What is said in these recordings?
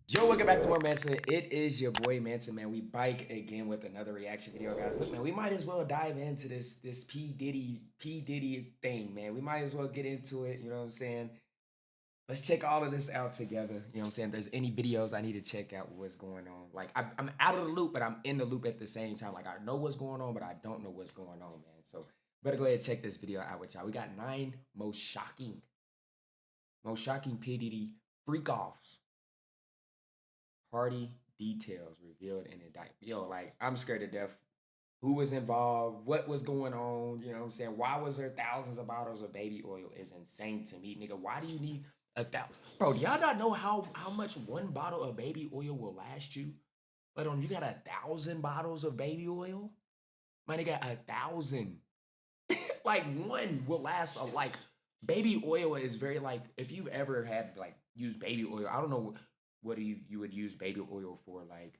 Yo, welcome back to more Mansa. It is your boy Mansa, man. We bike again with another reaction video, guys. Look, man, we might as well dive into this P Diddy thing, man. We might as well get into it. You know what I'm saying? Let's check all of this out together. You know what I'm saying? If there's any videos I need to check out what's going on. Like I'm out of the loop, but I'm in the loop at the same time. Like I know what's going on, but I don't know what's going on, man. So better go ahead and check this video out with y'all. We got 9 most shocking P Diddy freak offs. Party details revealed in indictment. Yo, like, I'm scared to death. Who was involved? What was going on? You know what I'm saying? Why was there thousands of bottles of baby oil? Is insane to me, nigga. Why do you need a thousand? Bro, do y'all not know how much one bottle of baby oil will last you? But on you got 1,000 bottles of baby oil? My nigga, 1,000. Like one will last like baby oil is very like if you've ever had like used baby oil, I don't know what do you would use baby oil for, like,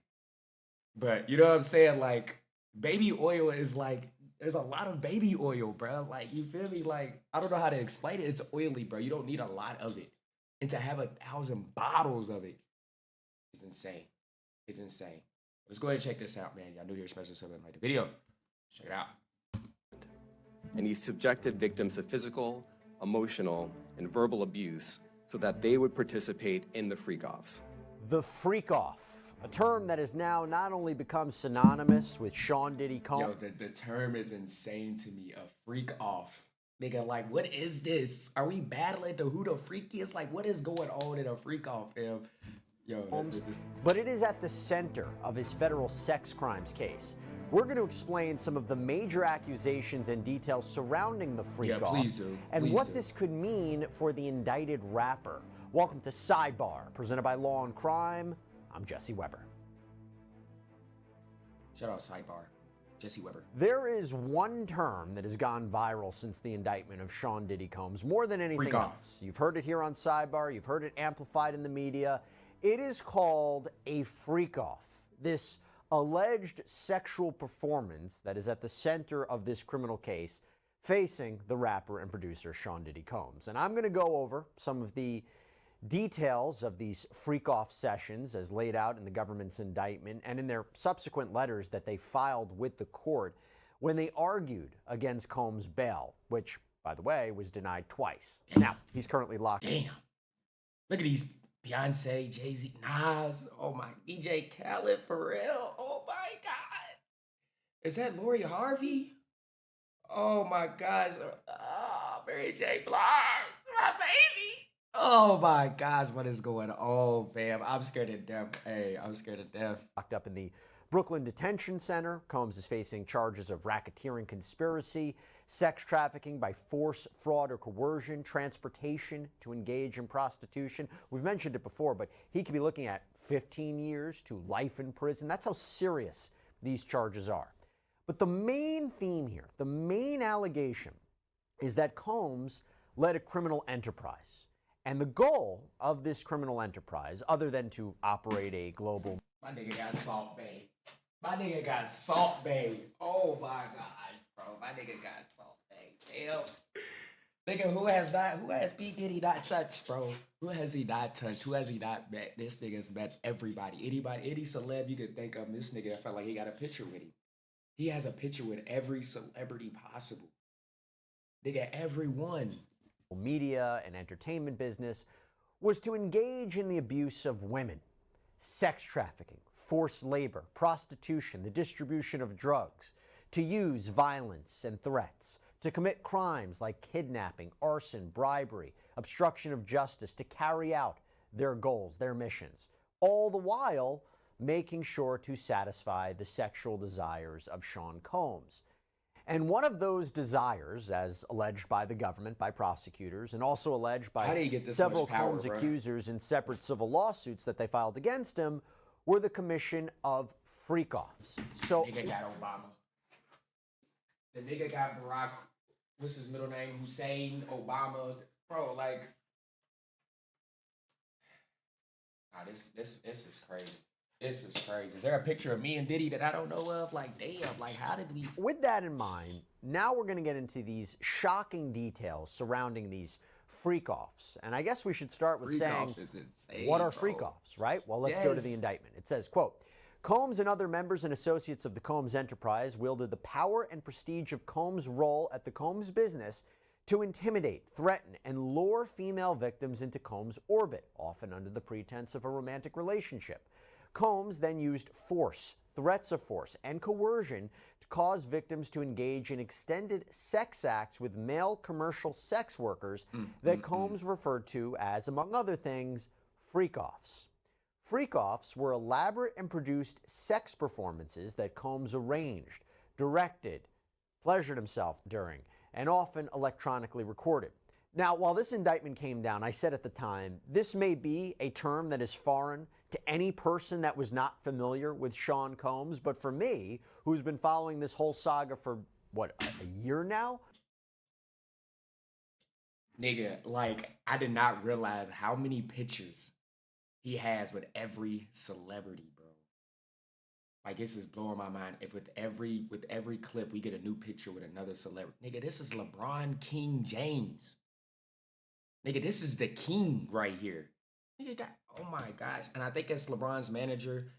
but you know what I'm saying, like baby oil is like there's a lot of baby oil, bro. Like, you feel me? Like, I don't know how to explain it. It's oily, bro. You don't need a lot of it, and to have 1,000 bottles of it is insane. It's insane. Let's go ahead and check this out, man. Y'all new here, special something like the video. Check it out. And he subjected victims to physical, emotional, and verbal abuse so that they would participate in the freak-offs. The freak-off, a term that has now not only become synonymous with Sean Diddy Combs. Yo, the term is insane to me, a freak-off. Nigga, like, what is this? Are we battling to who the freak is? Like, what is going on in a freak-off, fam? Yo, but it is at the center of his federal sex crimes case. We're going to explain some of the major accusations and details surrounding the freak-off. Yeah, please do. And what this could mean for the indicted rapper. Welcome to Sidebar, presented by Law and Crime. I'm Jesse Weber. Shout out Sidebar, Jesse Weber. There is one term that has gone viral since the indictment of Sean Diddy Combs, more than anything else. You've heard it here on Sidebar. You've heard it amplified in the media. It is called a freak-off. This alleged sexual performance that is at the center of this criminal case facing the rapper and producer Sean Diddy Combs. And I'm going to go over some of the details of these freak-off sessions as laid out in the government's indictment and in their subsequent letters that they filed with the court when they argued against Combs' bail, which, by the way, was denied twice. Now, he's currently locked. Damn. Look at these Beyonce, Jay-Z, Nas, oh my, DJ Khaled, for real, oh my God. Is that Lori Harvey? Oh my gosh, Mary J. Blige, my baby. Oh my gosh, what is going on, fam? I'm scared to death. Hey, I'm scared to death. Locked up in the Brooklyn Detention Center. Combs is facing charges of racketeering conspiracy, sex trafficking by force, fraud, or coercion, transportation to engage in prostitution. We've mentioned it before, but he could be looking at 15 years to life in prison. That's how serious these charges are. But the main theme here, the main allegation, is that Combs led a criminal enterprise. And the goal of this criminal enterprise, other than to operate a global... My nigga got Salt Bay. My nigga got Salt Bay. Oh my gosh, bro. My nigga got Salt Bay. Damn. Nigga, who has P. Diddy not touched, bro? Who has he not touched? Who has he not met? This nigga's met everybody. Anybody, any celeb you could think of, this nigga, I felt like he got a picture with him. He has a picture with every celebrity possible. Nigga, everyone. Media and entertainment business was to engage in the abuse of women, sex trafficking, forced labor, prostitution, the distribution of drugs, to use violence and threats, to commit crimes like kidnapping, arson, bribery, obstruction of justice, to carry out their goals, their missions, all the while making sure to satisfy the sexual desires of Sean Combs. And one of those desires, as alleged by the government, by prosecutors, and also alleged by several Combs accusers in separate civil lawsuits that they filed against him, were the commission of freak-offs. So, the nigga got Obama. The nigga got Barack, what's his middle name? Hussein Obama. Bro, like, nah, this is crazy. This is crazy. Is there a picture of me and Diddy that I don't know of? Like, damn, like, how did we... With that in mind, now we're going to get into these shocking details surrounding these freak-offs. And I guess we should start with saying, Freak-off is insane, what are bro. freak-offs, right? Well, let's go to the Yes. indictment. It says, quote, Combs and other members and associates of the Combs enterprise wielded the power and prestige of Combs' role at the Combs business to intimidate, threaten, and lure female victims into Combs' orbit, often under the pretense of a romantic relationship. Combs then used force, threats of force, and coercion to cause victims to engage in extended sex acts with male commercial sex workers that Combs referred to as, among other things, freak-offs. Freak-offs were elaborate and produced sex performances that Combs arranged, directed, pleasured himself during, and often electronically recorded. Now, while this indictment came down, I said at the time, this may be a term that is foreign to any person that was not familiar with Sean Combs, but for me, who's been following this whole saga for, what, a year now? Nigga, like, I did not realize how many pictures he has with every celebrity, bro. Like, this is blowing my mind. If with every clip we get a new picture with another celebrity. Nigga, this is LeBron King James. Nigga, this is the king right here. Nigga, oh my gosh. And I think it's LeBron's manager.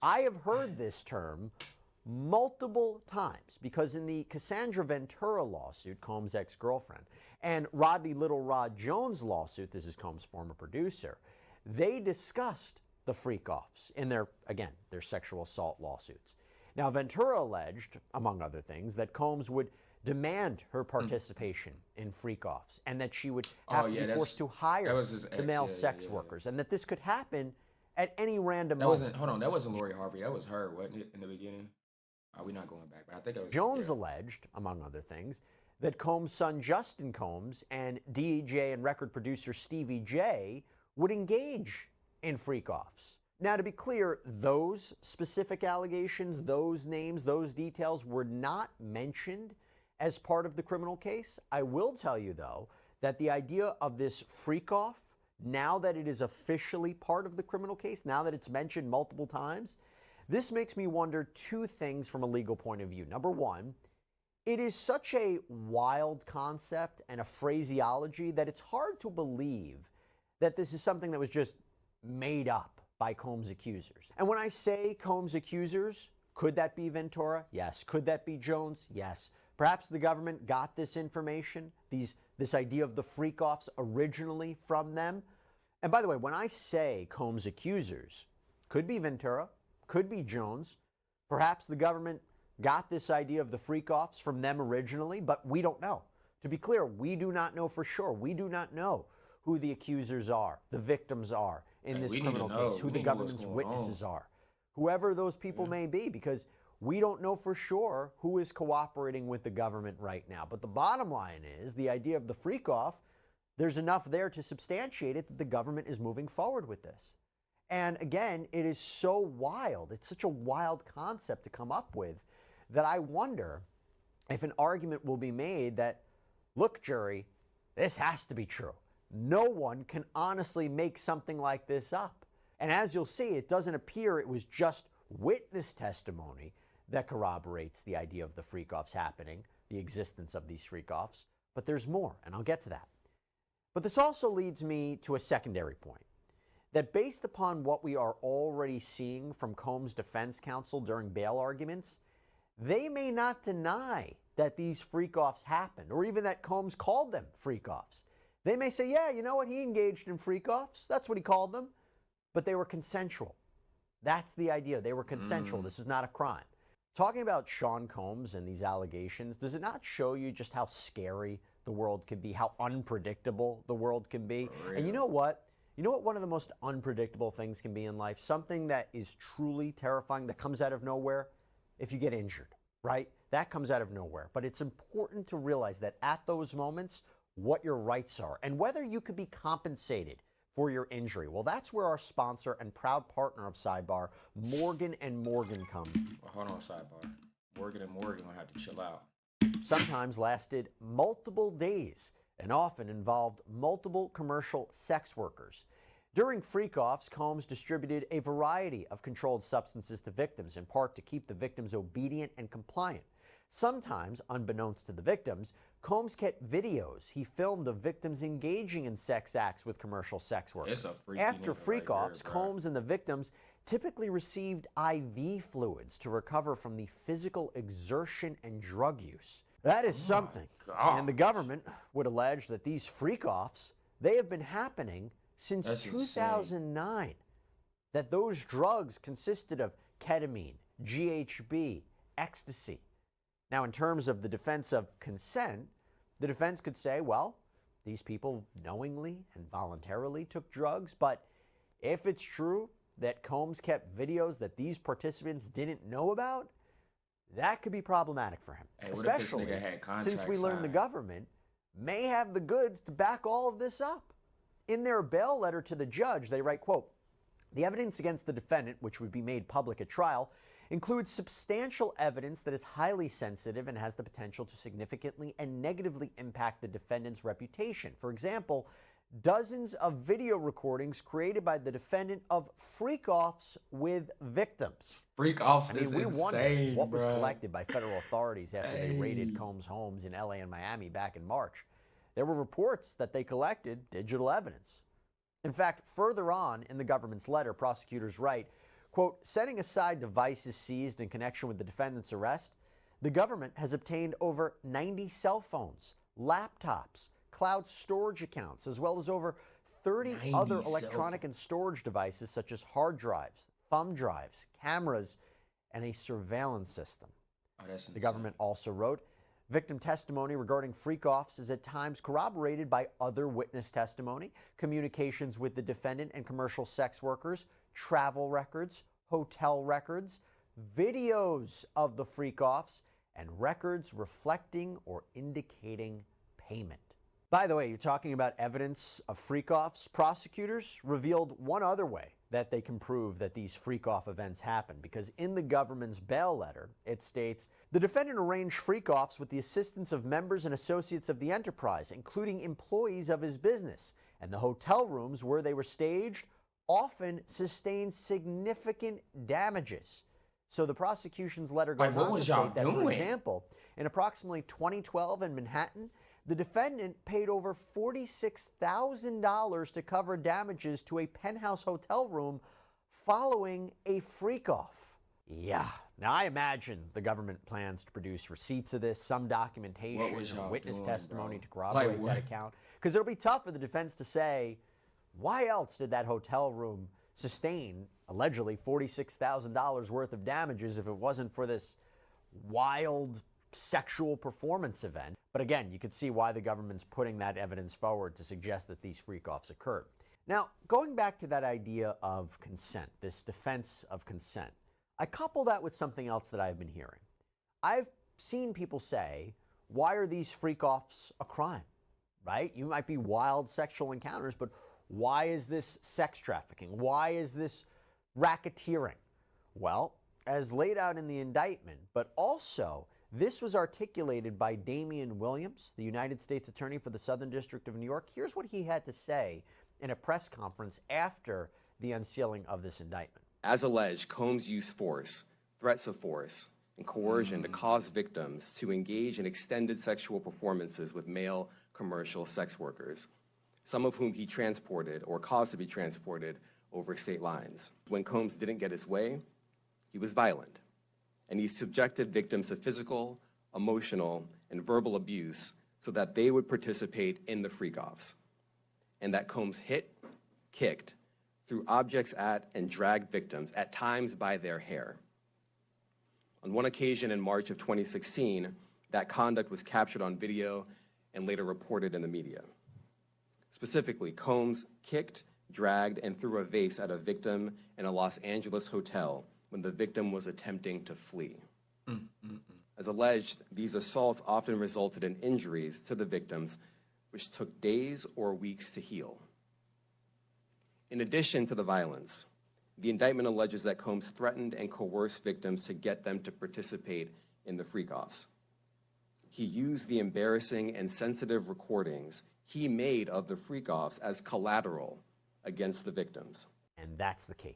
I have heard this term multiple times because in the Cassandra Ventura lawsuit, Combs' ex-girlfriend, and Rodney Little Rod Jones lawsuit, this is Combs' former producer, they discussed the freak-offs in their sexual assault lawsuits. Now, Ventura alleged, among other things, that Combs would demand her participation in freak-offs and that she would have to be forced to hire the male sex workers and that this could happen at any random moment. That wasn't Lori Harvey. That was her, wasn't it, in the beginning? We're not going back, but I think it was Jones alleged, among other things, that Combs' son Justin Combs and DJ and record producer Stevie J would engage in freak-offs. Now, to be clear, those specific allegations, those names, those details were not mentioned as part of the criminal case. I will tell you, though, that the idea of this freak-off, now that it is officially part of the criminal case, now that it's mentioned multiple times, this makes me wonder two things from a legal point of view. Number one, it is such a wild concept and a phraseology that it's hard to believe that this is something that was just made up by Combs' accusers. And when I say Combs' accusers, could that be Ventura? Yes. Could that be Jones? Yes. Perhaps the government got this information, this idea of the freak-offs originally from them. And by the way, when I say Combs' accusers, could be Ventura, could be Jones. Perhaps the government got this idea of the freak-offs from them originally, but we don't know. To be clear, we do not know for sure. We do not know who the accusers are, the victims are in this criminal case, who the government's witnesses are, whoever those people may be, because we don't know for sure who is cooperating with the government right now. But the bottom line is the idea of the freak-off, there's enough there to substantiate it that the government is moving forward with this. And again, it is so wild. It's such a wild concept to come up with that I wonder if an argument will be made that, look, jury, this has to be true. No one can honestly make something like this up. And as you'll see, it doesn't appear it was just witness testimony that corroborates the idea of the freak-offs happening, the existence of these freak-offs, but there's more, and I'll get to that. But this also leads me to a secondary point, that based upon what we are already seeing from Combs' defense counsel during bail arguments, they may not deny that these freak-offs happened, or even that Combs called them freak-offs. They may say, yeah, you know what, he engaged in freak-offs. That's what he called them. But they were consensual. That's the idea. They were consensual. This is not a crime. Talking about Sean Combs and these allegations, does it not show you just how scary the world can be, how unpredictable the world can be? And you know what? You know what one of the most unpredictable things can be in life? Something that is truly terrifying that comes out of nowhere? If you get injured, right? That comes out of nowhere. But it's important to realize that at those moments, what your rights are and whether you could be compensated for your injury. Well, that's where our sponsor and proud partner of Sidebar, Morgan & Morgan, comes. Well, hold on, Sidebar. Morgan & Morgan will have to chill out. Sometimes lasted multiple days and often involved multiple commercial sex workers. During freak-offs, Combs distributed a variety of controlled substances to victims, in part to keep the victims obedient and compliant. Sometimes, unbeknownst to the victims, Combs kept videos he filmed of victims engaging in sex acts with commercial sex workers. It's a freaky After nigga freak-offs, right here, bro. Combs and the victims typically received IV fluids to recover from the physical exertion and drug use. That is something. And the government would allege that these freak-offs, they have been happening since That's 2009. That those drugs consisted of ketamine, GHB, ecstasy. Now, in terms of the defense of consent, the defense could say, well, these people knowingly and voluntarily took drugs, but if it's true that Combs kept videos that these participants didn't know about, that could be problematic for him. Hey, what if this especially nigga had since we contracts learned the signed? government may have the goods to back all of this up. In their bail letter to the judge, they write, quote, "The evidence against the defendant, which would be made public at trial, includes substantial evidence that is highly sensitive and has the potential to significantly and negatively impact the defendant's reputation. For example, dozens of video recordings created by the defendant of freak-offs with victims." Freak-offs I mean, is we insane, wonder what was bruh. collected by federal authorities after they raided Combs' homes in LA and Miami back in March. There were reports that they collected digital evidence. In fact, further on in the government's letter, prosecutors write, quote, "Setting aside devices seized in connection with the defendant's arrest, the government has obtained over 90 cell phones, laptops, cloud storage accounts, as well as over 30 other 90 cell electronic and storage devices such as hard drives, thumb drives, cameras, and a surveillance system." Oh, that's The government also wrote, "Victim testimony regarding freak-offs is at times corroborated by other witness testimony, communications with the defendant and commercial sex workers, travel records, hotel records, videos of the freak-offs, and records reflecting or indicating payment." By the way, you're talking about evidence of freak-offs. Prosecutors revealed one other way that they can prove that these freak-off events happen, because in the government's bail letter, it states, "The defendant arranged freak-offs with the assistance of members and associates of the enterprise, including employees of his business, and the hotel rooms where they were staged often sustained significant damages." So the prosecution's letter goes Like, what on to was y'all state that, for doing? example, in approximately 2012 in Manhattan, the defendant paid over $46,000 to cover damages to a penthouse hotel room following a freak-off. Yeah. Now, I imagine the government plans to produce receipts of this, some What documentation, was or y'all witness doing, testimony bro? to corroborate Like, that what? account. Because it'll be tough for the defense to say, why else did that hotel room sustain allegedly $46,000 worth of damages if it wasn't for this wild sexual performance event? But again, you could see why the government's putting that evidence forward to suggest that these freak-offs occurred. Now, going back to that idea of consent, this defense of consent, I couple that with something else that I've been hearing. I've seen people say, why are these freak-offs a crime, right? You might be wild sexual encounters, but why is this sex trafficking? Why is this racketeering? Well, as laid out in the indictment, but also this was articulated by Damian Williams, the United States Attorney for the Southern District of New York. Here's what he had to say in a press conference after the unsealing of this indictment. As alleged, Combs used force, threats of force, and coercion to cause victims to engage in extended sexual performances with male commercial sex workers, some of whom he transported or caused to be transported over state lines. When Combs didn't get his way, he was violent, and he subjected victims to physical, emotional, and verbal abuse so that they would participate in the freak-offs, and that Combs hit, kicked, threw objects at, and dragged victims, at times by their hair. On one occasion in March of 2016, that conduct was captured on video and later reported in the media. Specifically, Combs kicked, dragged, and threw a vase at a victim in a Los Angeles hotel when the victim was attempting to flee. As alleged, these assaults often resulted in injuries to the victims, which took days or weeks to heal. In addition to the violence, the indictment alleges that Combs threatened and coerced victims to get them to participate in the freak-offs. He used the embarrassing and sensitive recordings he made of the freak-offs as collateral against the victims. And that's the key.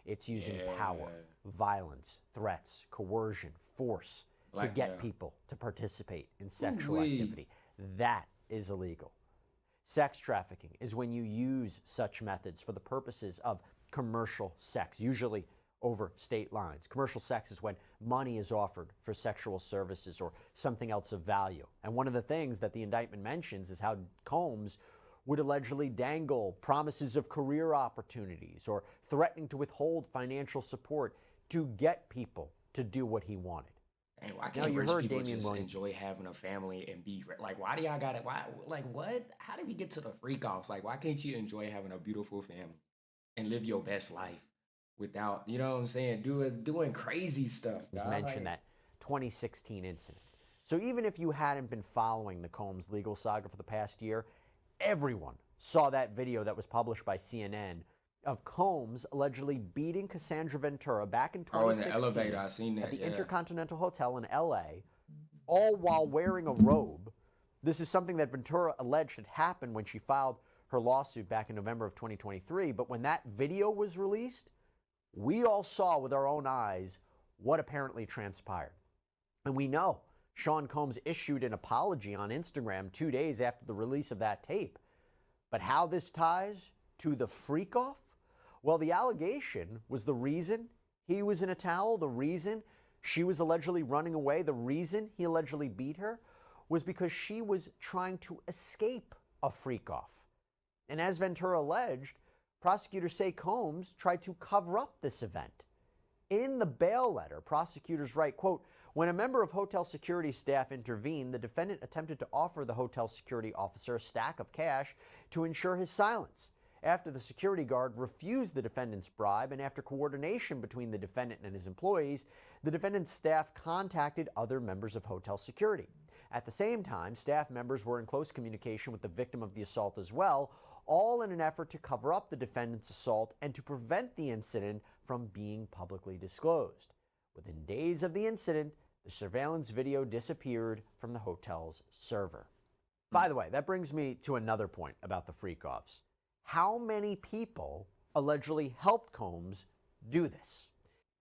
It's using power, violence, threats, coercion, force to get Blackmail. people to participate in sexual Ooh-wee. activity. That is illegal. Sex trafficking is when you use such methods for the purposes of commercial sex, usually over state lines. Commercial sex is when money is offered for sexual services or something else of value. And one of the things that the indictment mentions is how Combs would allegedly dangle promises of career opportunities or threatening to withhold financial support to get people to do what he wanted. And why can't you rich heard people Damian just Williams. enjoy having a family and be like? Why do y'all got it? Why, like, what? How did we get to the freak offs? Like, why can't you enjoy having a beautiful family and live your best life without, you know what I'm saying, doing crazy stuff? Was dawg? mentioned that 2016 incident. So even if you hadn't been following the Combs legal saga for the past year, everyone saw that video that was published by CNN of Combs allegedly beating Cassandra Ventura back in 2016 in the elevator, I seen that. at the Yeah. Intercontinental Hotel in LA, all while wearing a robe. This is something that Ventura alleged had happened when she filed her lawsuit back in November of 2023. But when that video was released, we all saw with our own eyes what apparently transpired. And we know Sean Combs issued an apology on Instagram 2 days after the release of that tape. But how this ties to the freak-off? Well, the allegation was the reason he was in a towel, the reason she was allegedly running away, the reason he allegedly beat her was because she was trying to escape a freak-off. And as Ventura alleged, prosecutors say Combs tried to cover up this event. In the bail letter, prosecutors write, quote, when a member of hotel security staff intervened, the defendant attempted to offer the hotel security officer a stack of cash to ensure his silence. After the security guard refused the defendant's bribe and after coordination between the defendant and his employees, the defendant's staff contacted other members of hotel security. At the same time, staff members were in close communication with the victim of the assault as well, all in an effort to cover up the defendant's assault and to prevent the incident from being publicly disclosed. Within days of the incident, the surveillance video disappeared from the hotel's server. By the way, that brings me to another point about the freak-offs. How many people allegedly helped Combs do this?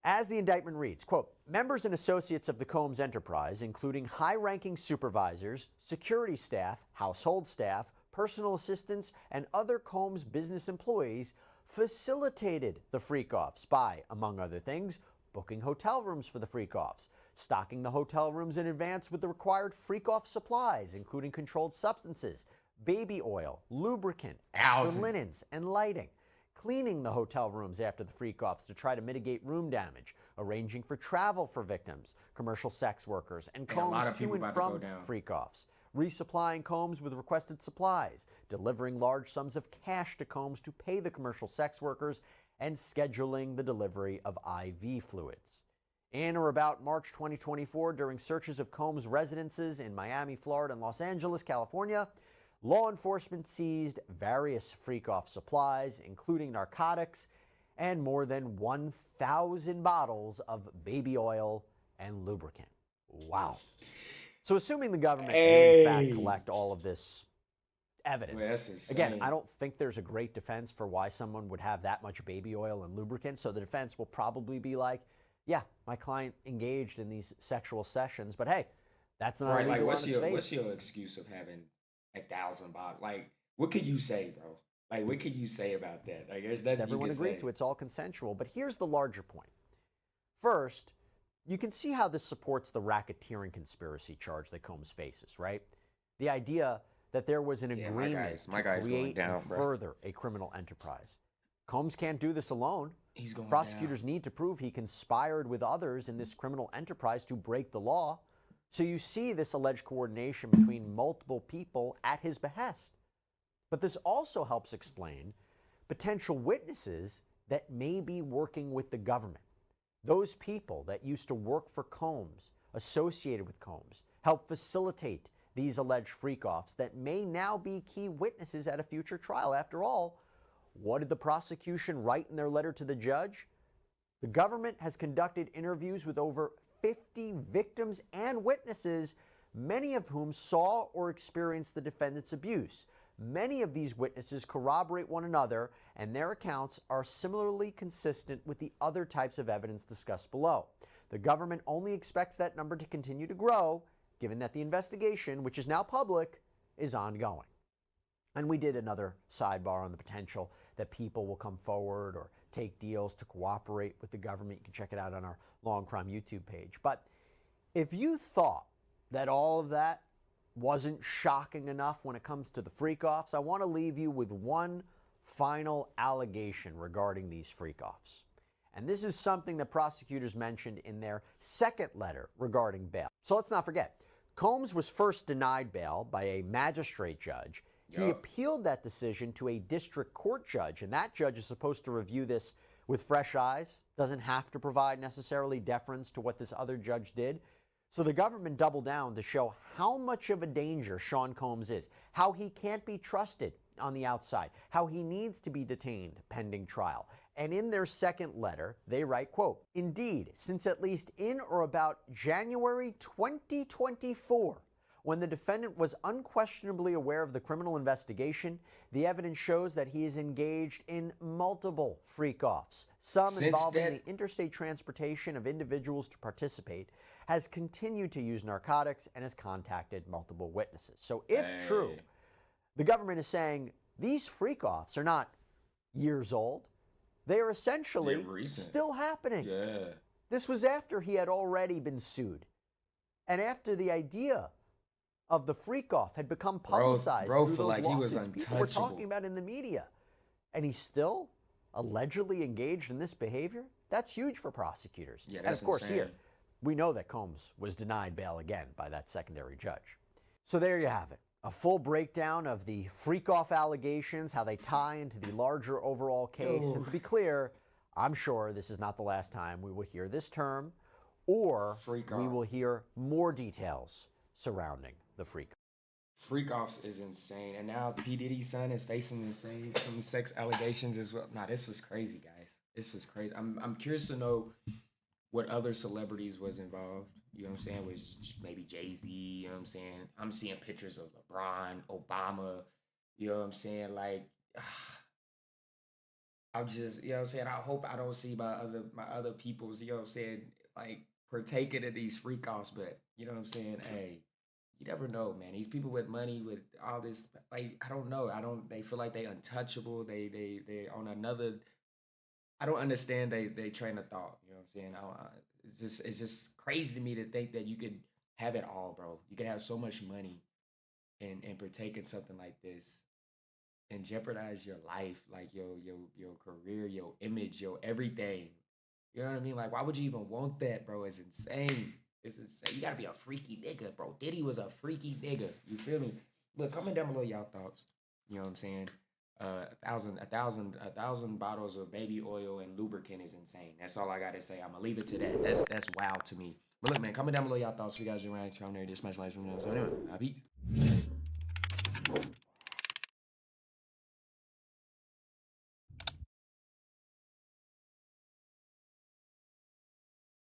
As the indictment reads, quote, members and associates of the Combs enterprise, including high-ranking supervisors, security staff, household staff, personal assistants, and other Combs business employees, facilitated the freak-offs by, among other things, booking hotel rooms for the freak-offs, stocking the hotel rooms in advance with the required freak-off supplies, including controlled substances, baby oil, lubricant, extra linens, and lighting, cleaning the hotel rooms after the freak-offs to try to mitigate room damage, arranging for travel for victims, commercial sex workers, and Combs to and from freak-offs, resupplying Combs with requested supplies, delivering large sums of cash to Combs to pay the commercial sex workers, and scheduling the delivery of IV fluids. In or about March 2024, during searches of Combs' residences in Miami, Florida, and Los Angeles, California, law enforcement seized various freak-off supplies, including narcotics, and more than 1,000 bottles of baby oil and lubricant. Wow. So assuming the government did in fact collect all of this evidence, well, that's insane. again, I don't think there's a great defense for why someone would have that much baby oil and lubricant, so the defense will probably be like, yeah, my client engaged in these sexual sessions, but hey, that's not right. illegal Like, on its face. what's your excuse of having 1,000 bottles? Like, what could you say, bro? Like, what could you say about that? Like, there's nothing Everyone you can agreed say. to. It's all consensual. But here's the larger point. First, you can see how this supports the racketeering conspiracy charge that Combs faces, right? The idea that there was an agreement to create and further a criminal enterprise. Combs can't do this alone. He's going Prosecutors need to prove he conspired with others in this criminal enterprise to break the law. So you see this alleged coordination between multiple people at his behest. But this also helps explain potential witnesses that may be working with the government. Those people that used to work for Combs, associated with Combs, help facilitate these alleged freak-offs that may now be key witnesses at a future trial. After all, what did the prosecution write in their letter to the judge? The government has conducted interviews with over 50 victims and witnesses, many of whom saw or experienced the defendant's abuse. Many of these witnesses corroborate one another, and their accounts are similarly consistent with the other types of evidence discussed below. The government only expects that number to continue to grow, given that the investigation, which is now public, is ongoing. And we did another sidebar on the potential that people will come forward or take deals to cooperate with the government. You can check it out on our Law and Crime YouTube page. But if you thought that all of that wasn't shocking enough when it comes to the freak-offs, I want to leave you with one final allegation regarding these freak-offs. And this is something that prosecutors mentioned in their second letter regarding bail. So let's not forget, Combs was first denied bail by a magistrate judge. He appealed that decision to a district court judge, and that judge is supposed to review this with fresh eyes, doesn't have to provide necessarily deference to what this other judge did. So the government doubled down to show how much of a danger Sean Combs is, how he can't be trusted on the outside, how he needs to be detained pending trial. And in their second letter, they write, quote, "Indeed, since at least in or about January 2024, when the defendant was unquestionably aware of the criminal investigation, the evidence shows that he is engaged in multiple freak-offs, some involving the interstate transportation of individuals to participate, has continued to use narcotics, and has contacted multiple witnesses." So if true, the government is saying these freak-offs are not years old. They are essentially still happening. Yeah. This was after he had already been sued. And after the idea of the freak-off had become publicized bro through feel those like he was lawsuits people were untouchable. talking about in the media. And he's still allegedly engaged in this behavior? That's huge for prosecutors. Yeah, and that's of course insane. here, we know that Combs was denied bail again by that secondary judge. So there you have it. A full breakdown of the freak-off allegations, how they tie into the larger overall case. And to be clear, I'm sure this is not the last time we will hear this term, or we will hear more details surrounding the freak. Freak-offs is insane. And now P. Diddy's son is facing the same sex allegations as well. Nah, this is crazy, guys. This is crazy. I'm curious to know what other celebrities was involved. You know what I'm saying? Was maybe Jay-Z, you know what I'm saying? I'm seeing pictures of LeBron, Obama, you know what I'm saying? Like, I'm just, you know what I'm saying? I hope I don't see my other people's, you know what I'm saying, like partaking of these freak-offs, but you know what I'm saying? Hey, you never know, man. These people with money, with all this, like, I don't know. They feel like they untouchable. They on another, I don't understand they train of thought. You know what I'm saying? It's just crazy to me to think that you could have it all, bro. You could have so much money and partake in something like this and jeopardize your life, like your career, your image, your everything. You know what I mean? Like, why would you even want that, bro? It's insane. It's insane. You gotta be a freaky nigga, bro. Diddy was a freaky nigga. You feel me? Look, comment down below y'all thoughts. You know what I'm saying? A thousand bottles of baby oil and lubricant is insane. That's all I gotta say. I'm gonna leave it to that. That's wild to me. But look, man, comment down below y'all thoughts. You guys are right. Come there, just smash likes from them. So anyway, peace.